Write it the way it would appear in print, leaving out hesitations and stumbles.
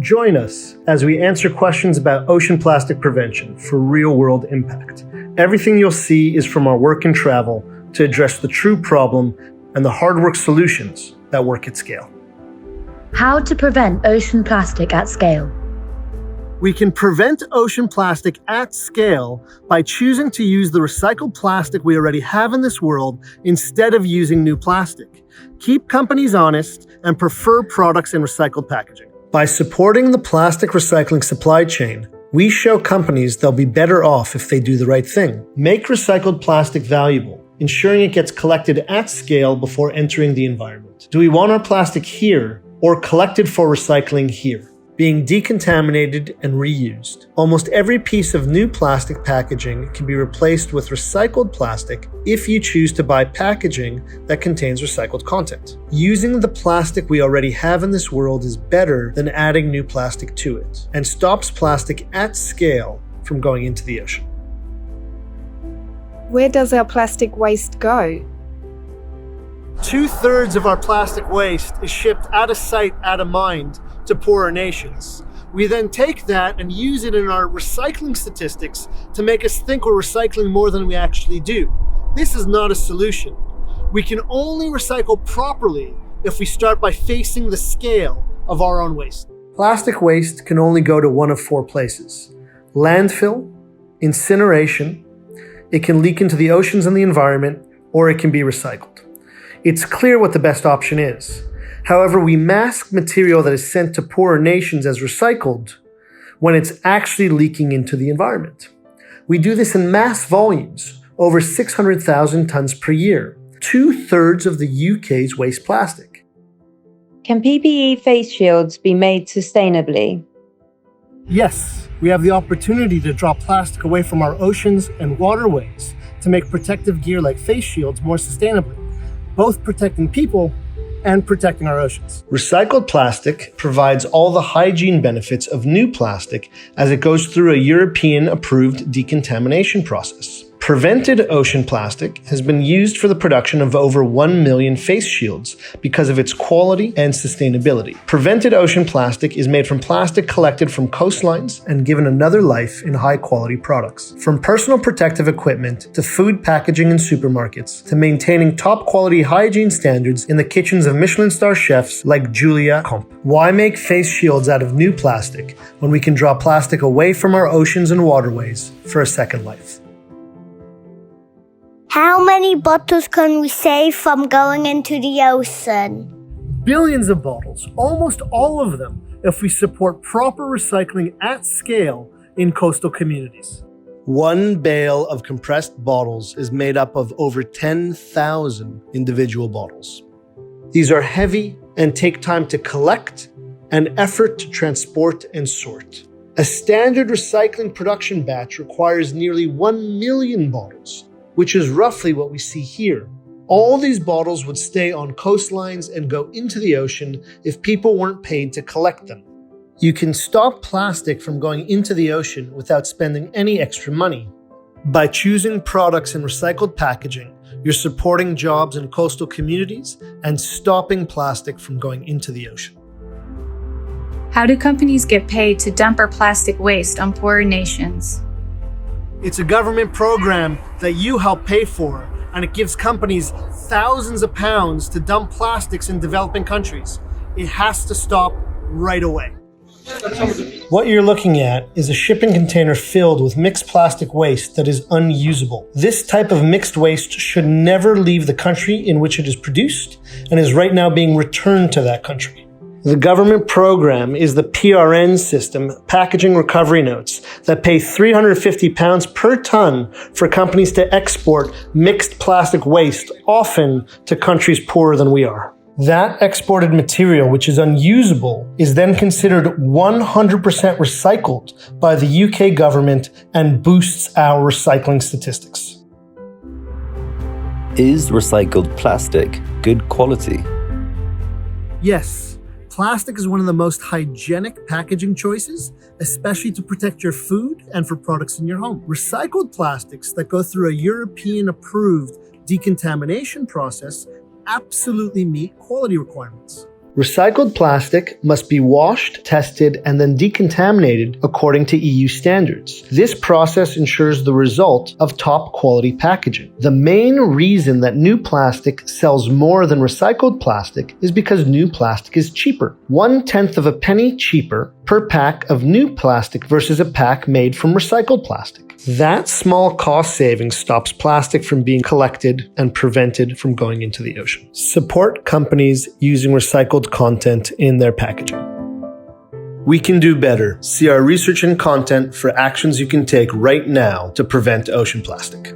Join us as we answer questions about ocean plastic prevention for real-world impact. Everything you'll see is from our work and travel to address the true problem and the hard work solutions that work at scale. How to prevent ocean plastic at scale. We can prevent ocean plastic at scale by choosing to use the recycled plastic we already have in this world instead of using new plastic. Keep companies honest and prefer products in recycled packaging. By supporting the plastic recycling supply chain, we show companies they'll be better off if they do the right thing. Make recycled plastic valuable, ensuring it gets collected at scale before entering the environment. Do we want our plastic here or collected for recycling here, being decontaminated and reused? Almost every piece of new plastic packaging can be replaced with recycled plastic if you choose to buy packaging that contains recycled content. Using the plastic we already have in this world is better than adding new plastic to it, and stops plastic at scale from going into the ocean. Where does our plastic waste go? 2/3 of our plastic waste is shipped out of sight, out of mind to poorer nations. We then take that and use it in our recycling statistics to make us think we're recycling more than we actually do. This is not a solution. We can only recycle properly if we start by facing the scale of our own waste. Plastic waste can only go to one of four places: landfill, incineration, it can leak into the oceans and the environment, or it can be recycled. It's clear what the best option is. However, we mask material that is sent to poorer nations as recycled when it's actually leaking into the environment. We do this in mass volumes, over 600,000 tons per year, 2/3 of the UK's waste plastic. Can PPE face shields be made sustainably? Yes, we have the opportunity to draw plastic away from our oceans and waterways to make protective gear like face shields more sustainably, both protecting people and protecting our oceans. Recycled plastic provides all the hygiene benefits of new plastic as it goes through a European-approved decontamination process. Prevented ocean plastic has been used for the production of over 1 million face shields because of its quality and sustainability. Prevented ocean plastic is made from plastic collected from coastlines and given another life in high-quality products. From personal protective equipment to food packaging in supermarkets to maintaining top-quality hygiene standards in the kitchens of Michelin star chefs like Julia Comp. Why make face shields out of new plastic when we can draw plastic away from our oceans and waterways for a second life? How many bottles can we save from going into the ocean? Billions of bottles, almost all of them, if we support proper recycling at scale in coastal communities. One bale of compressed bottles is made up of over 10,000 individual bottles. These are heavy and take time to collect and effort to transport and sort. A standard recycling production batch requires nearly 1 million bottles, which is roughly what we see here. All these bottles would stay on coastlines and go into the ocean if people weren't paid to collect them. You can stop plastic from going into the ocean without spending any extra money. By choosing products in recycled packaging, you're supporting jobs in coastal communities and stopping plastic from going into the ocean. How do companies get paid to dump our plastic waste on poorer nations? It's a government program that you help pay for, and it gives companies thousands of pounds to dump plastics in developing countries. It has to stop right away. What you're looking at is a shipping container filled with mixed plastic waste that is unusable. This type of mixed waste should never leave the country in which it is produced and is right now being returned to that country. The government program is the PRN system, packaging recovery notes, that pay £350 per ton for companies to export mixed plastic waste, often to countries poorer than we are. That exported material, which is unusable, is then considered 100% recycled by the UK government and boosts our recycling statistics. Is recycled plastic good quality? Yes. Plastic is one of the most hygienic packaging choices, especially to protect your food and for products in your home. Recycled plastics that go through a European-approved decontamination process absolutely meet quality requirements. Recycled plastic must be washed, tested, and then decontaminated according to EU standards. This process ensures the result of top quality packaging. The main reason that new plastic sells more than recycled plastic is because new plastic is cheaper. 1/10 of a penny cheaper per pack of new plastic versus a pack made from recycled plastic. That small cost saving stops plastic from being collected and prevented from going into the ocean. Support companies using recycled content in their packaging. We can do better. See our research and content for actions you can take right now to prevent ocean plastic.